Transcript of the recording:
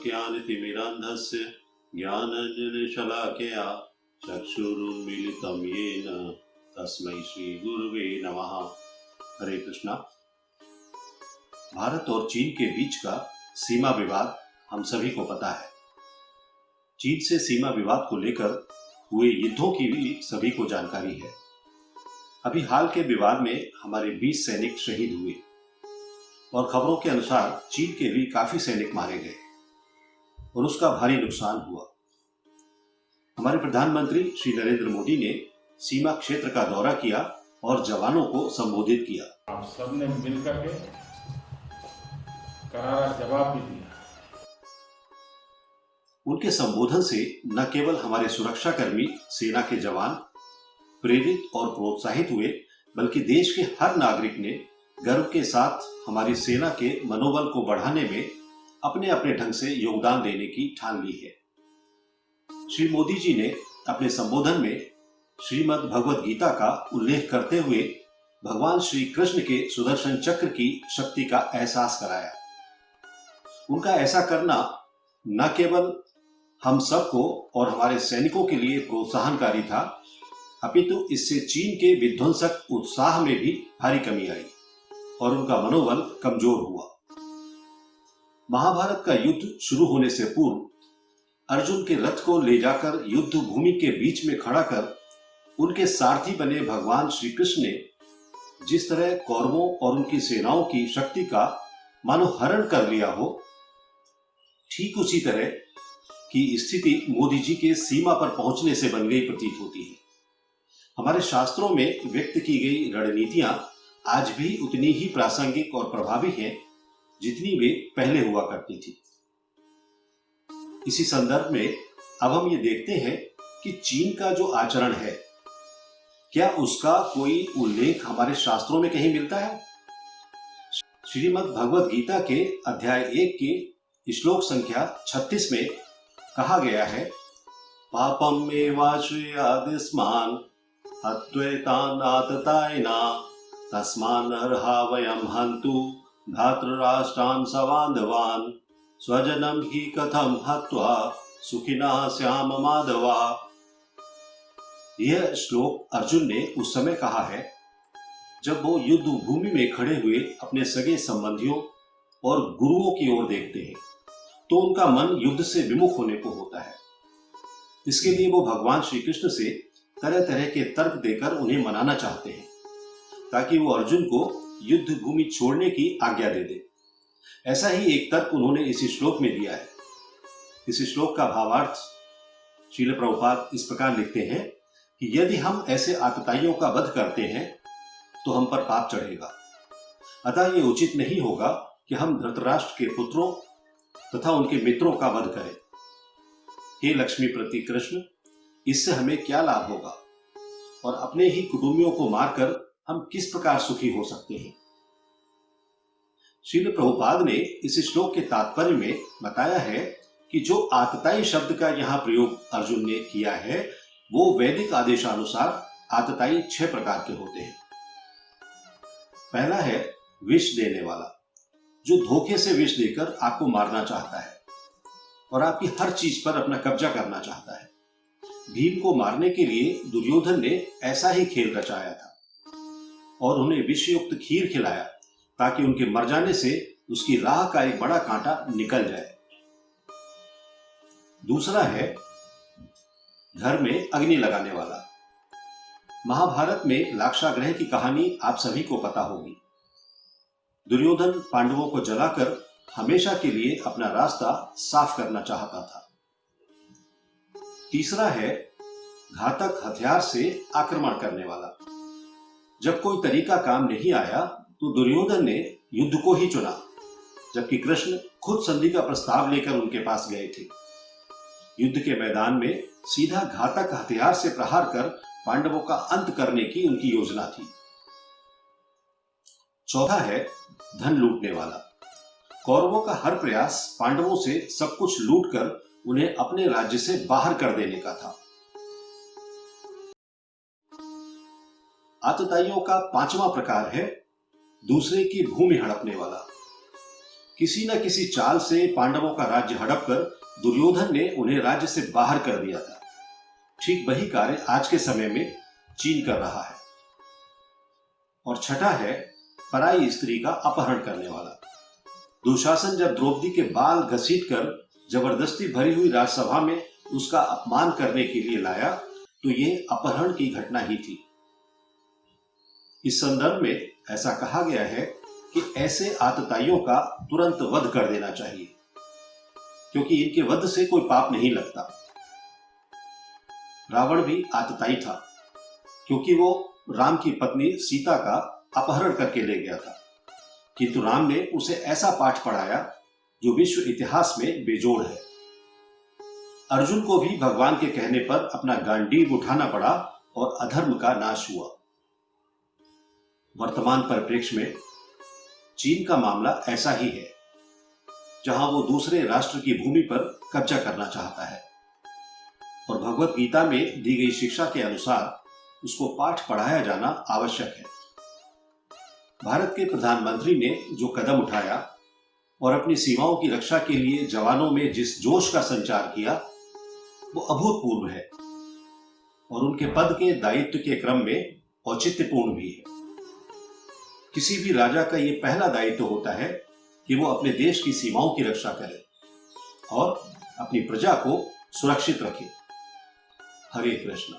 ज्ञानतिमिरान्धस्य ज्ञानाञ्जनशलाकया चक्षुरुन्मीलितं येन तस्मै श्रीगुरुवे नमः। हरे कृष्णा। भारत और चीन के बीच का सीमा विवाद हम सभी को पता है। चीन से सीमा विवाद को लेकर हुए युद्धों की भी सभी को जानकारी है। अभी हाल के विवाद में हमारे 20 सैनिक शहीद हुए और खबरों के अनुसार चीन के भी काफी सैनिक मारे गए और उसका भारी नुकसान हुआ। हमारे प्रधानमंत्री श्री नरेंद्र मोदी ने सीमा क्षेत्र का दौरा किया और जवानों को संबोधित किया। आप सबने मिलकर के करारा जवाब भी दिया। उनके संबोधन से न केवल हमारे सुरक्षाकर्मी सेना के जवान प्रेरित और प्रोत्साहित हुए, बल्कि देश के हर नागरिक ने गर्व के साथ हमारी सेना के मनोबल को बढ़ाने में अपने अपने ढंग से योगदान देने की ठान ली है। श्री मोदी जी ने अपने संबोधन में श्रीमद् भगवद गीता का उल्लेख करते हुए भगवान श्री कृष्ण के सुदर्शन चक्र की शक्ति का एहसास कराया। उनका ऐसा करना न केवल हम सबको और हमारे सैनिकों के लिए प्रोत्साहनकारी था, अपितु इससे चीन के विध्वंसक उत्साह में भी भारी कमी आई और उनका मनोबल कमजोर हुआ। महाभारत का युद्ध शुरू होने से पूर्व अर्जुन के रथ को ले जाकर युद्ध भूमि के बीच में खड़ा कर उनके सारथी बने भगवान श्री कृष्ण ने जिस तरह कौरवों और उनकी सेनाओं की शक्ति का मानो हरण कर लिया हो, ठीक उसी तरह की स्थिति मोदी जी के सीमा पर पहुंचने से बन गई प्रतीत होती है। हमारे शास्त्रों में व्यक्त की गई रणनीतियां आज भी उतनी ही प्रासंगिक और प्रभावी हैं जितनी वे पहले हुआ करती थी। इसी संदर्भ में अब हम ये देखते हैं कि चीन का जो आचरण है, क्या उसका कोई उल्लेख हमारे शास्त्रों में कहीं मिलता है? श्रीमद् भगवद गीता के अध्याय 1 के श्लोक संख्या 36 में कहा गया है, पापम मेवाश्रयादिस्मान हत्वेतानाततायना तस्मान्नर्हा वयं हन्तु धातृराष्ट्रान् सबान्धवान् स्वजनं हि कथं हत्वा सुखिनः स्याम माधवा। यह श्लोक अर्जुन ने उस समय कहा है जब वो युद्ध भूमि में खड़े हुए अपने सगे संबंधियों और गुरुओं की ओर देखते हैं तो उनका मन युद्ध से विमुख होने को होता है। इसके लिए वो भगवान श्री कृष्ण से तरह तरह के तर्क देकर उन्हें मनाना चाहते हैं ताकि वो अर्जुन को युद्ध भूमि छोड़ने की आज्ञा दे दे। ऐसा ही एक तर्क उन्होंने इस श्लोक में दिया है। इस श्लोक का भावार्थ श्रील प्रभुपाद इस प्रकार लिखते हैं कि यदि हम ऐसे आतताइयों का वध करते हैं तो हम पर पाप चढ़ेगा, अतः ये उचित नहीं होगा कि हम धृतराष्ट्र के पुत्रों तथा उनके मित्रों का वध करें। हे लक्ष्मीपति कृष्ण, इससे हमें क्या लाभ होगा और अपने ही कुटुंबियों को मारकर हम किस प्रकार सुखी हो सकते हैं। श्रील प्रभुपाद ने इस श्लोक के तात्पर्य में बताया है कि जो आतताई शब्द का यहाँ प्रयोग अर्जुन ने किया है वो वैदिक आदेशानुसार आतताई 6 प्रकार के होते हैं। पहला है विष देने वाला, जो धोखे से विष देकर आपको मारना चाहता है और आपकी हर चीज पर अपना कब्जा करना चाहता है। भीम को मारने के लिए दुर्योधन ने ऐसा ही खेल रचाया था और उन्हें विषयुक्त खीर खिलाया ताकि उनके मर जाने से उसकी राह का एक बड़ा कांटा निकल जाए। दूसरा है घर में अग्नि लगाने वाला। महाभारत में लाक्षागृह की कहानी आप सभी को पता होगी। दुर्योधन पांडवों को जलाकर हमेशा के लिए अपना रास्ता साफ करना चाहता था। तीसरा है घातक हथियार से आक्रमण करने वाला। जब कोई तरीका काम नहीं आया तो दुर्योधन ने युद्ध को ही चुना, जबकि कृष्ण खुद संधि का प्रस्ताव लेकर उनके पास गए थे। युद्ध के मैदान में सीधा घातक हथियार से प्रहार कर पांडवों का अंत करने की उनकी योजना थी। चौथा है धन लूटने वाला। कौरवों का हर प्रयास पांडवों से सब कुछ लूटकर उन्हें अपने राज्य से बाहर कर देने का था। आतताइयों का 5वां प्रकार है दूसरे की भूमि हड़पने वाला। किसी न किसी चाल से पांडवों का राज्य हड़प कर दुर्योधन ने उन्हें राज्य से बाहर कर दिया था। ठीक वही कार्य आज के समय में चीन कर रहा है। और छठा है पराई स्त्री का अपहरण करने वाला। दुशासन जब द्रौपदी के बाल घसीटकर जबरदस्ती भरी हुई राजसभा में उसका अपमान करने के लिए लाया तो यह अपहरण की घटना ही थी। इस संदर्भ में ऐसा कहा गया है कि ऐसे आतताइयों का तुरंत वध कर देना चाहिए, क्योंकि इनके वध से कोई पाप नहीं लगता। रावण भी आतताई था, क्योंकि वो राम की पत्नी सीता का अपहरण करके ले गया था, किंतु राम ने उसे ऐसा पाठ पढ़ाया जो विश्व इतिहास में बेजोड़ है। अर्जुन को भी भगवान के कहने पर अपना गांडीव उठाना पड़ा और अधर्म का नाश हुआ। वर्तमान परिप्रेक्ष्य में चीन का मामला ऐसा ही है, जहां वो दूसरे राष्ट्र की भूमि पर कब्जा करना चाहता है और भगवत गीता में दी गई शिक्षा के अनुसार उसको पाठ पढ़ाया जाना आवश्यक है। भारत के प्रधानमंत्री ने जो कदम उठाया और अपनी सीमाओं की रक्षा के लिए जवानों में जिस जोश का संचार किया वो अभूतपूर्व है और उनके पद के दायित्व के क्रम में औचित्यपूर्ण भी है। किसी भी राजा का ये पहला दायित्व होता है कि वो अपने देश की सीमाओं की रक्षा करे और अपनी प्रजा को सुरक्षित रखे। हरे कृष्ण।